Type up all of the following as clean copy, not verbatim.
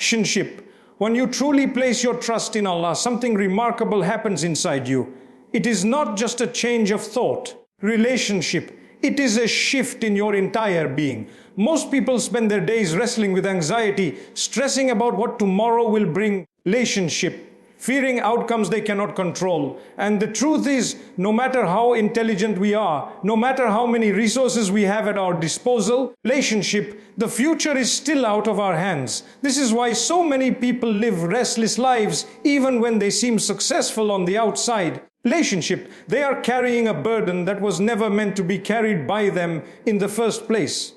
Relationship. When you truly place your trust in Allah, something remarkable happens inside you. It is not just a change of thought. Relationship. It is a shift in your entire being. Most people spend their days wrestling with anxiety, stressing about what tomorrow will bring. Relationship. Fearing outcomes they cannot control. And the truth is, no matter how intelligent we are, no matter how many resources we have at our disposal, relationship, the future is still out of our hands. This is why so many people live restless lives, even when they seem successful on the outside. Relationship, they are carrying a burden that was never meant to be carried by them in the first place.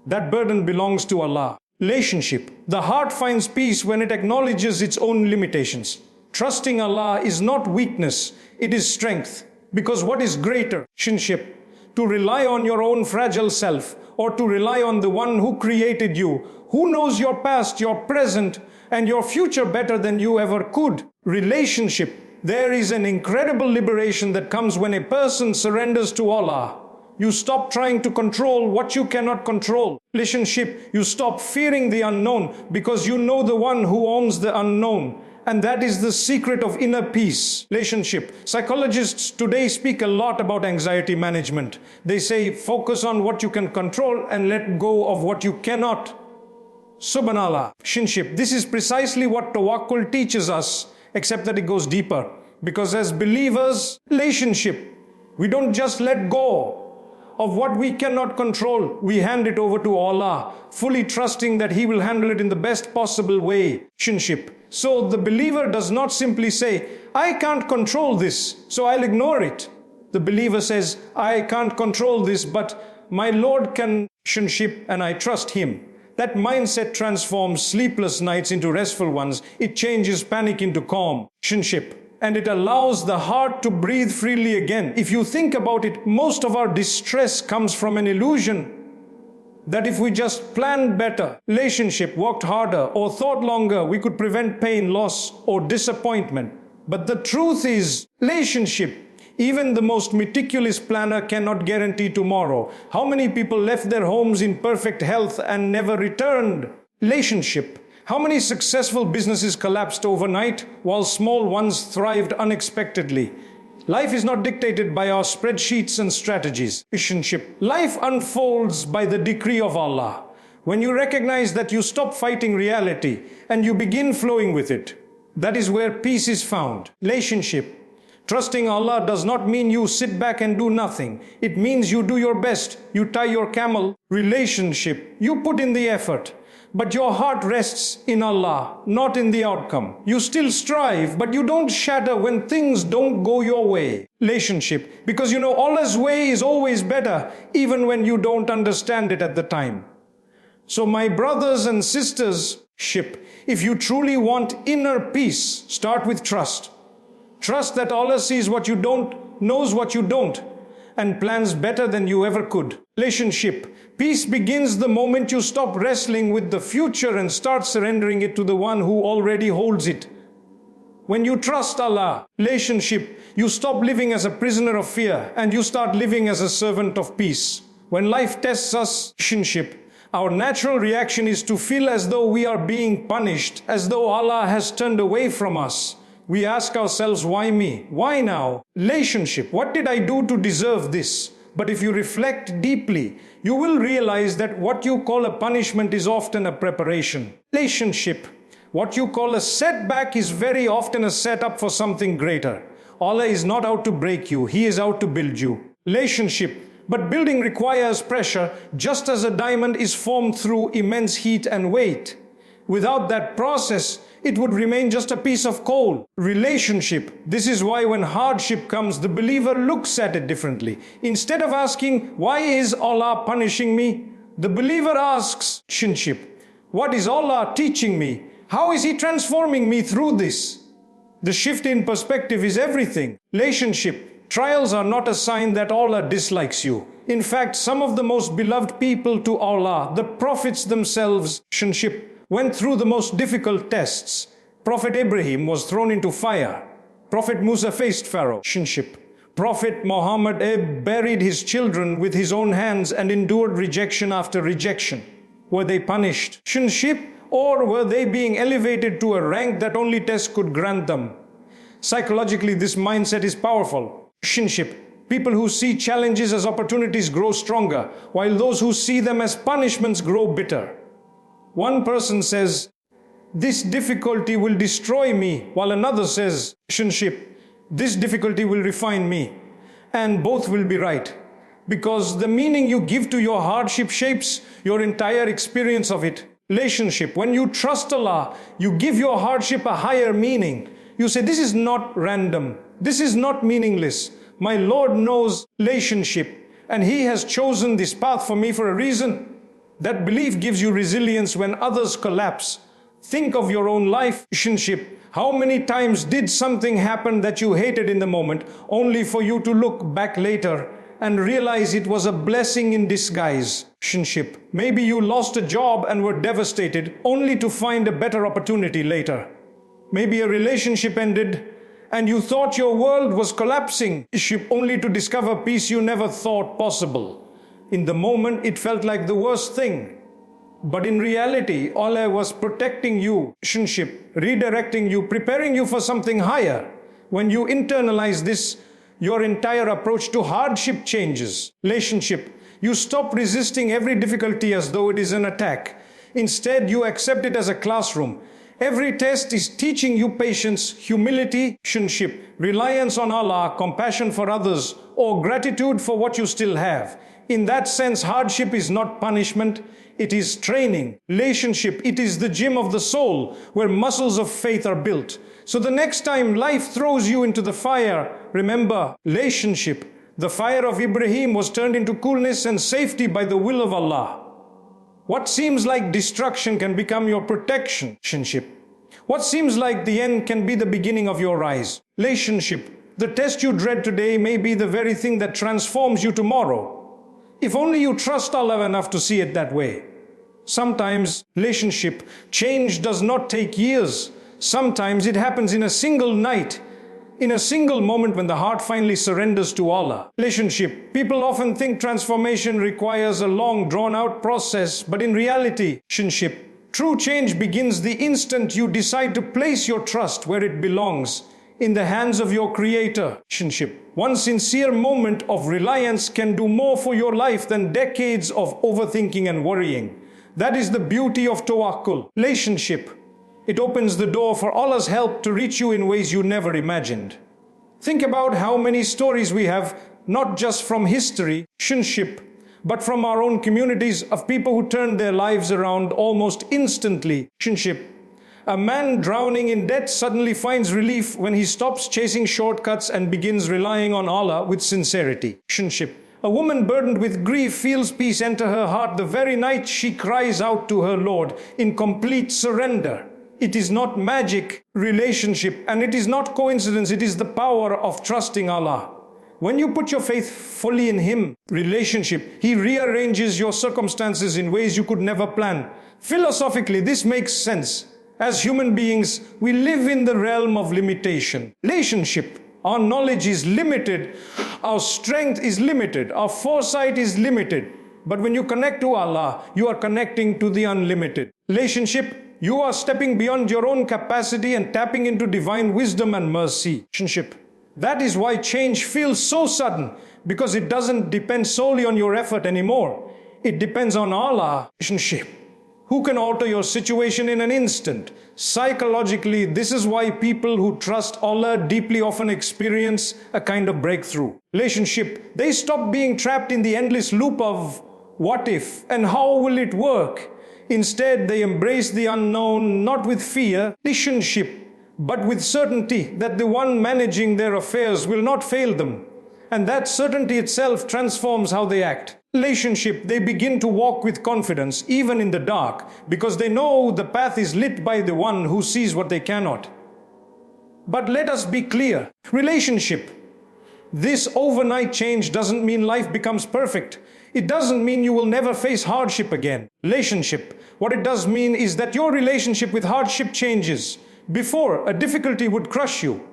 That burden belongs to Allah. Relationship, the heart finds peace when it acknowledges its own limitations. Trusting Allah is not weakness, it is strength. Because what is greater? Relationship. To rely on your own fragile self, or to rely on the one who created you, who knows your past, your present, and your future better than you ever could. Relationship. There is an incredible liberation that comes when a person surrenders to Allah. You stop trying to control what you cannot control. Relationship. You stop fearing the unknown because you know the one who owns the unknown. And that is the secret of inner peace. Relationship. Psychologists today speak a lot about anxiety management. They say focus on what you can control and let go of what you cannot. Subhanallah. Relationship. This is precisely what Tawakkul teaches us, except that it goes deeper. Because as believers, relationship, we don't just let go of what we cannot control. We hand it over to Allah, fully trusting that He will handle it in the best possible way. Relationship. So the believer does not simply say, I can't control this, so I'll ignore it. The believer says, I can't control this, but my Lord can. Relationship, and I trust Him. That mindset transforms sleepless nights into restful ones. It changes panic into calm. Relationship. And it allows the heart to breathe freely again. If you think about it, most of our distress comes from an illusion that if we just planned better, relationship, worked harder, or thought longer, we could prevent pain, loss, or disappointment. But the truth is, relationship, even the most meticulous planner cannot guarantee tomorrow. How many people left their homes in perfect health and never returned? Relationship. How many successful businesses collapsed overnight while small ones thrived unexpectedly? Life is not dictated by our spreadsheets and strategies. Relationship. Life unfolds by the decree of Allah. When you recognize that, you stop fighting reality and you begin flowing with it. That is where peace is found. Relationship. Trusting Allah does not mean you sit back and do nothing. It means you do your best. You tie your camel. Relationship. You put in the effort. But your heart rests in Allah, not in the outcome. You still strive, but you don't shatter when things don't go your way. Relationship. Because you know Allah's way is always better, even when you don't understand it at the time. So my brothers and sisters, if you truly want inner peace, start with trust. Trust that Allah sees what you don't, knows what you don't, and plans better than you ever could. Relationship. Peace begins the moment you stop wrestling with the future and start surrendering it to the one who already holds it. When you trust Allah, relationship, you stop living as a prisoner of fear and you start living as a servant of peace. When life tests us, relationship, our natural reaction is to feel as though we are being punished, as though Allah has turned away from us. We ask ourselves, why me? Why now? Relationship, what did I do to deserve this? But if you reflect deeply, you will realize that what you call a punishment is often a preparation. Relationship, what you call a setback is very often a setup for something greater. Allah is not out to break you, He is out to build you. Relationship, but building requires pressure, just as a diamond is formed through immense heat and weight. Without that process, it would remain just a piece of coal. Relationship. This is why when hardship comes, the believer looks at it differently. Instead of asking, why is Allah punishing me? The believer asks, relationship. What is Allah teaching me? How is He transforming me through this? The shift in perspective is everything. Relationship. Trials are not a sign that Allah dislikes you. In fact, some of the most beloved people to Allah, the prophets themselves, relationship, went through the most difficult tests. Prophet Ibrahim was thrown into fire. Prophet Musa faced Pharaoh. Relationship. Prophet Muhammad buried his children with his own hands and endured rejection after rejection. Were they punished? Relationship. Or were they being elevated to a rank that only test could grant them? Psychologically, this mindset is powerful. Relationship. People who see challenges as opportunities grow stronger, while those who see them as punishments grow bitter. One person says, "This difficulty will destroy me," while another says, "Relationship, this difficulty will refine me." And both will be right. Because the meaning you give to your hardship shapes your entire experience of it. Relationship. When you trust Allah, you give your hardship a higher meaning. You say, "This is not random. This is not meaningless. My Lord knows." Relationship. And He has chosen this path for me for a reason. That belief gives you resilience when others collapse. Think of your own life. Relationship. How many times did something happen that you hated in the moment, only for you to look back later and realize it was a blessing in disguise? Relationship. Maybe you lost a job and were devastated, only to find a better opportunity later. Maybe a relationship ended and you thought your world was collapsing, only to discover peace you never thought possible. In the moment, it felt like the worst thing. But in reality, Allah was protecting you, relationship, redirecting you, preparing you for something higher. When you internalize this, your entire approach to hardship changes. Relationship. You stop resisting every difficulty as though it is an attack. Instead, you accept it as a classroom. Every test is teaching you patience, humility, relationship, reliance on Allah, compassion for others, or gratitude for what you still have. In that sense, hardship is not punishment, it is training. Relationship, it is the gym of the soul, where muscles of faith are built. So the next time life throws you into the fire, remember, relationship. The fire of Ibrahim was turned into coolness and safety by the will of Allah. What seems like destruction can become your protection. Relationship. What seems like the end can be the beginning of your rise. Relationship. The test you dread today may be the very thing that transforms you tomorrow. If only you trust Allah enough to see it that way. Sometimes, relationship, change does not take years. Sometimes it happens in a single night, in a single moment when the heart finally surrenders to Allah. Relationship. People often think transformation requires a long drawn-out process, but in reality, relationship, true change begins the instant you decide to place your trust where it belongs, in the hands of your Creator. Relationship. One sincere moment of reliance can do more for your life than decades of overthinking and worrying. That is the beauty of Tawakkul. Relationship. It opens the door for Allah's help to reach you in ways you never imagined. Think about how many stories we have, not just from history, relationship, but from our own communities of people who turned their lives around almost instantly. Relationship. A man drowning in debt suddenly finds relief when he stops chasing shortcuts and begins relying on Allah with sincerity. Relationship. A woman burdened with grief feels peace enter her heart the very night she cries out to her Lord in complete surrender. It is not magic, relationship, and it is not coincidence, it is the power of trusting Allah. When you put your faith fully in Him, relationship, He rearranges your circumstances in ways you could never plan. Philosophically, this makes sense. As human beings, we live in the realm of limitation. Relationship. Our knowledge is limited, our strength is limited, our foresight is limited. But when you connect to Allah, you are connecting to the unlimited. Relationship, you are stepping beyond your own capacity and tapping into divine wisdom and mercy. Relationship. That is why change feels so sudden, because it doesn't depend solely on your effort anymore. It depends on Allah. Relationship. Who can alter your situation in an instant? Psychologically, this is why people who trust Allah deeply often experience a kind of breakthrough. Relationship. They stop being trapped in the endless loop of what if and how will it work. Instead, they embrace the unknown, not with fear, relationship, but with certainty that the one managing their affairs will not fail them. And that certainty itself transforms how they act. Relationship, they begin to walk with confidence, even in the dark, because they know the path is lit by the one who sees what they cannot. But let us be clear. Relationship. This overnight change doesn't mean life becomes perfect. It doesn't mean you will never face hardship again. Relationship. What it does mean is that your relationship with hardship changes. Before, a difficulty would crush you.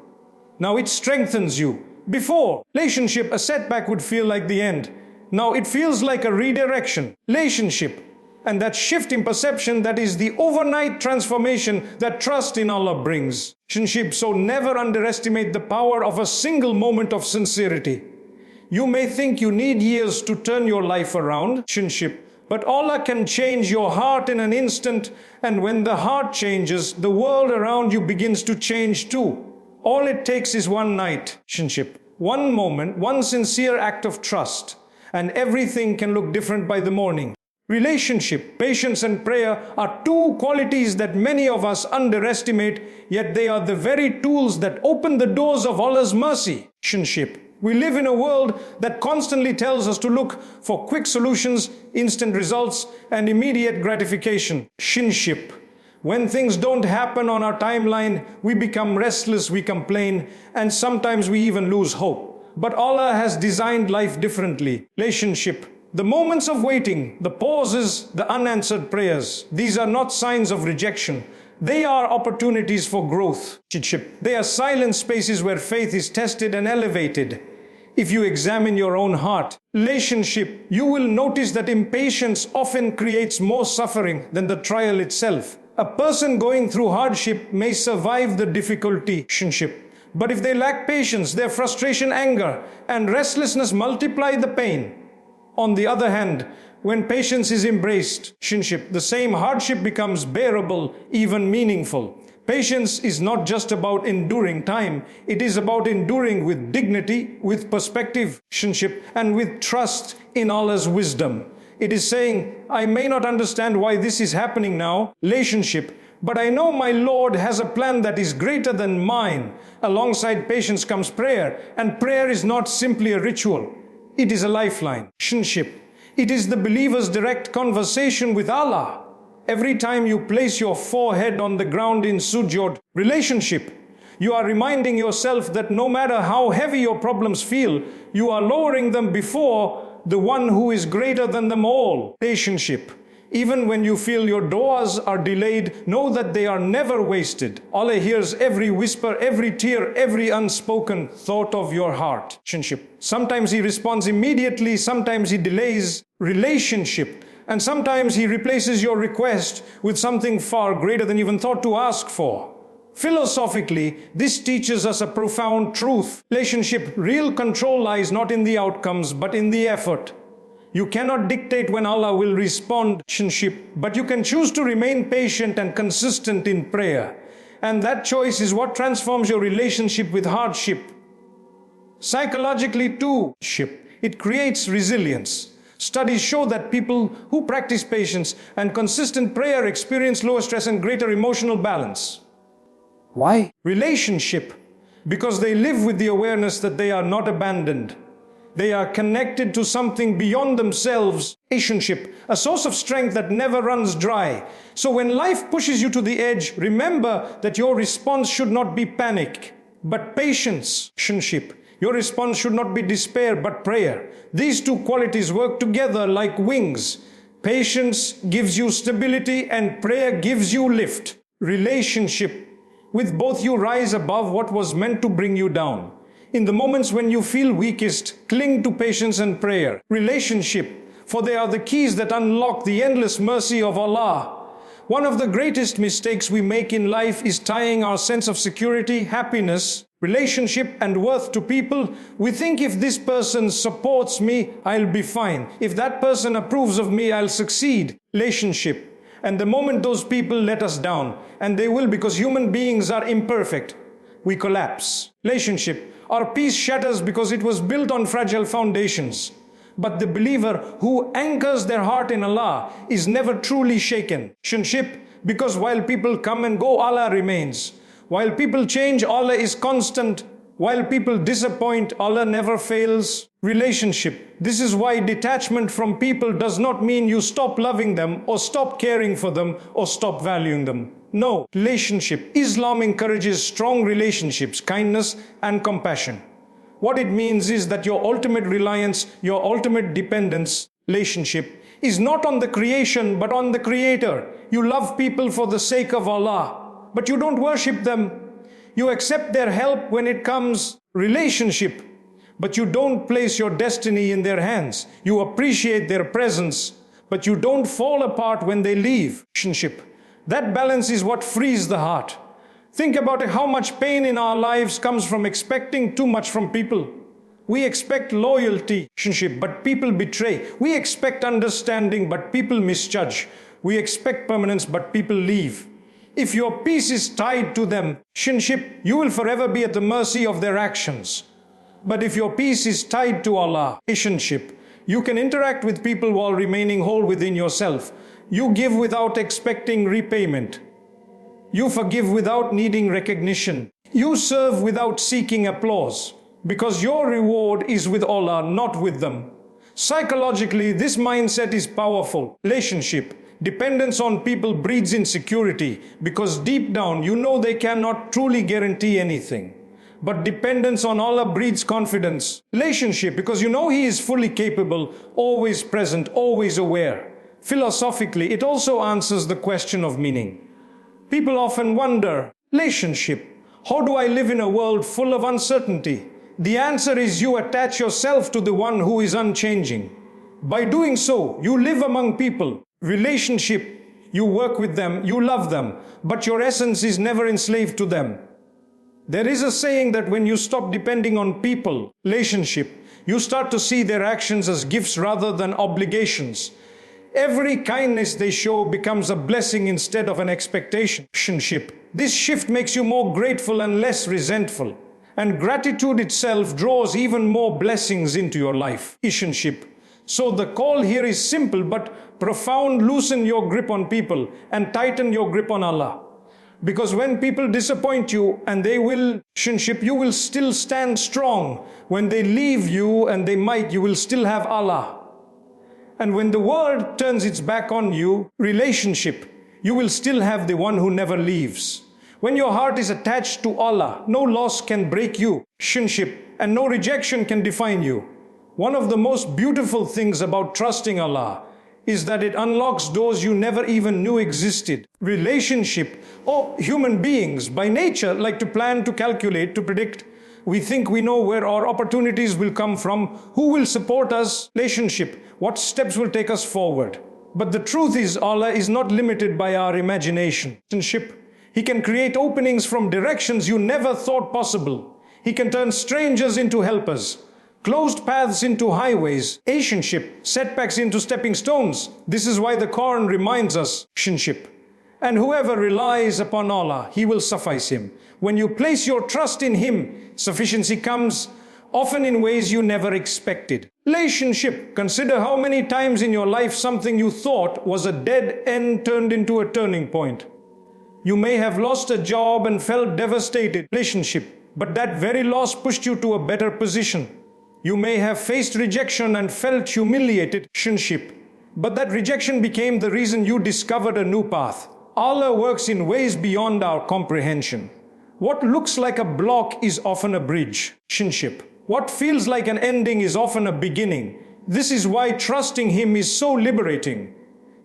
Now it strengthens you. Before, a setback would feel like the end. Now it feels like a redirection. Relationship. And that shift in perception, that is the overnight transformation that trust in Allah brings. Relationship, so never underestimate the power of a single moment of sincerity. You may think you need years to turn your life around, relationship, but Allah can change your heart in an instant, and when the heart changes, the world around you begins to change too. All it takes is one night, relationship, one moment, one sincere act of trust, and everything can look different by the morning. Relationship, patience and prayer are two qualities that many of us underestimate, yet they are the very tools that open the doors of Allah's mercy. Relationship. We live in a world that constantly tells us to look for quick solutions, instant results, and immediate gratification. Relationship. When things don't happen on our timeline, we become restless, we complain, and sometimes we even lose hope. But Allah has designed life differently. Relationship. The moments of waiting, the pauses, the unanswered prayers, these are not signs of rejection. They are opportunities for growth. They are silent spaces where faith is tested and elevated. If you examine your own heart, relationship, you will notice that impatience often creates more suffering than the trial itself. A person going through hardship may survive the difficulty, relationship, but if they lack patience, their frustration, anger, and restlessness multiply the pain. On the other hand, when patience is embraced, relationship, the same hardship becomes bearable, even meaningful. Patience is not just about enduring time, it is about enduring with dignity, with perspective, relationship, and with trust in Allah's wisdom. It is saying, I may not understand why this is happening now, relationship, but I know my Lord has a plan that is greater than mine. Alongside patience comes prayer, and prayer is not simply a ritual. It is a lifeline. Relationship. It is the believer's direct conversation with Allah. Every time you place your forehead on the ground in sujood, relationship, you are reminding yourself that no matter how heavy your problems feel, you are lowering them before the one who is greater than them all. Relationship. Even when you feel your du'as are delayed, know that they are never wasted. Allah hears every whisper, every tear, every unspoken thought of your heart. Relationship. Sometimes He responds immediately, sometimes He delays. Relationship. And sometimes He replaces your request with something far greater than you even thought to ask for. Philosophically, this teaches us a profound truth. Relationship, real control lies not in the outcomes, but in the effort. You cannot dictate when Allah will respond, relationship, but you can choose to remain patient and consistent in prayer. And that choice is what transforms your relationship with hardship. Psychologically too, it creates resilience. Studies show that people who practice patience and consistent prayer experience lower stress and greater emotional balance. Why? Relationship, because they live with the awareness that they are not abandoned. They are connected to something beyond themselves. Relationship, a source of strength that never runs dry. So when life pushes you to the edge, remember that your response should not be panic, but patience. Relationship, your response should not be despair, but prayer. These two qualities work together like wings. Patience gives you stability and prayer gives you lift. Relationship, with both you rise above what was meant to bring you down. In the moments when you feel weakest, cling to patience and prayer. Relationship, for they are the keys that unlock the endless mercy of Allah. One of the greatest mistakes we make in life is tying our sense of security, happiness, relationship and worth to people. We think if this person supports me, I'll be fine. If that person approves of me, I'll succeed. Relationship. And the moment those people let us down, and they will because human beings are imperfect, we collapse. Relationship. Our peace shatters because it was built on fragile foundations. But the believer who anchors their heart in Allah is never truly shaken. Relationship, because while people come and go, Allah remains. While people change, Allah is constant. While people disappoint, Allah never fails. Relationship. This is why detachment from people does not mean you stop loving them or stop caring for them or stop valuing them. No, relationship. Islam encourages strong relationships, kindness and compassion. What it means is that your ultimate reliance, your ultimate dependence, relationship, is not on the creation but on the Creator. You love people for the sake of Allah, but you don't worship them. You accept their help when it comes. Relationship, but you don't place your destiny in their hands. You appreciate their presence, but you don't fall apart when they leave. Relationship. That balance is what frees the heart. Think about how much pain in our lives comes from expecting too much from people. We expect loyalty, relationship, but people betray. We expect understanding, but people misjudge. We expect permanence, but people leave. If your peace is tied to them, relationship, you will forever be at the mercy of their actions. But if your peace is tied to Allah, relationship, you can interact with people while remaining whole within yourself. You give without expecting repayment. You forgive without needing recognition. You serve without seeking applause, because your reward is with Allah, not with them. Psychologically, this mindset is powerful. Relationship. Dependence on people breeds insecurity, because deep down you know they cannot truly guarantee anything. But dependence on Allah breeds confidence. Relationship, because you know He is fully capable, always present, always aware. Philosophically, it also answers the question of meaning. People often wonder, relationship, how do I live in a world full of uncertainty? The answer is you attach yourself to the one who is unchanging. By doing so, you live among people. Relationship, you work with them, you love them, but your essence is never enslaved to them. There is a saying that when you stop depending on people, relationship, you start to see their actions as gifts rather than obligations. Every kindness they show becomes a blessing instead of an expectation. Relationship. This shift makes you more grateful and less resentful. And gratitude itself draws even more blessings into your life. Relationship. So the call here is simple but profound. Loosen your grip on people and tighten your grip on Allah. Because when people disappoint you, and they will, relationship, you will still stand strong. When they leave you, and they might, you will still have Allah. And when the world turns its back on you, relationship, you will still have the one who never leaves. When your heart is attached to Allah, no loss can break you, relationship, and no rejection can define you. One of the most beautiful things about trusting Allah is that it unlocks doors you never even knew existed. Relationship, human beings by nature like to plan, to calculate, to predict. We think we know where our opportunities will come from, who will support us, relationship, what steps will take us forward. But the truth is, Allah is not limited by our imagination. Relationship, He can create openings from directions you never thought possible. He can turn strangers into helpers, closed paths into highways, relationship, setbacks into stepping stones. This is why the Quran reminds us, relationship. And whoever relies upon Allah, He will suffice him. When you place your trust in Him, sufficiency comes, often in ways you never expected. Relationship. Consider how many times in your life something you thought was a dead end turned into a turning point. You may have lost a job and felt devastated. Relationship. But that very loss pushed you to a better position. You may have faced rejection and felt humiliated. Relationship. But that rejection became the reason you discovered a new path. Allah works in ways beyond our comprehension. What looks like a block is often a bridge. Relationship. What feels like an ending is often a beginning. This is why trusting Him is so liberating.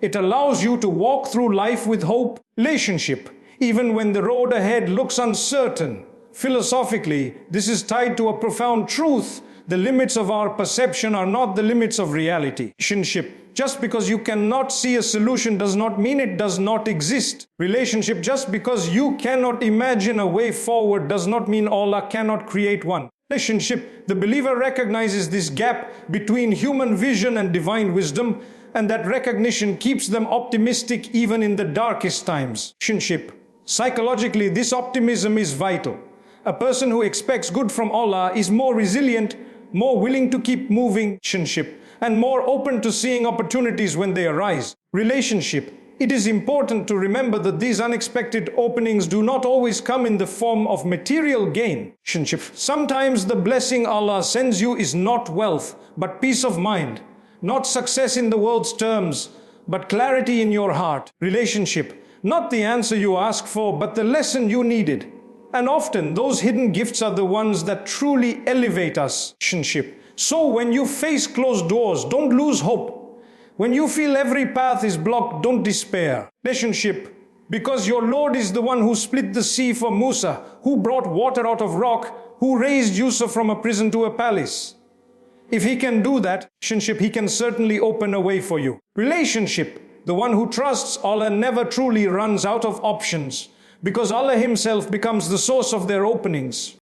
It allows you to walk through life with hope. Relationship. Even when the road ahead looks uncertain. Philosophically, this is tied to a profound truth. The limits of our perception are not the limits of reality. Relationship. Just because you cannot see a solution does not mean it does not exist. Relationship. Just because you cannot imagine a way forward does not mean Allah cannot create one. Relationship. The believer recognizes this gap between human vision and divine wisdom, and that recognition keeps them optimistic even in the darkest times. Relationship. Psychologically, this optimism is vital. A person who expects good from Allah is more resilient, more willing to keep moving. Relationship. And more open to seeing opportunities when they arise. Relationship. It is important to remember that these unexpected openings do not always come in the form of material gain. Relationship. Sometimes the blessing Allah sends you is not wealth, but peace of mind. Not success in the world's terms, but clarity in your heart. Relationship. Not the answer you asked for, but the lesson you needed. And often those hidden gifts are the ones that truly elevate us. Relationship. So when you face closed doors, don't lose hope. When you feel every path is blocked, don't despair. Relationship. Because your Lord is the one who split the sea for Musa, who brought water out of rock, who raised Yusuf from a prison to a palace. If He can do that, relationship, He can certainly open a way for you. Relationship, the one who trusts Allah never truly runs out of options, because Allah Himself becomes the source of their openings.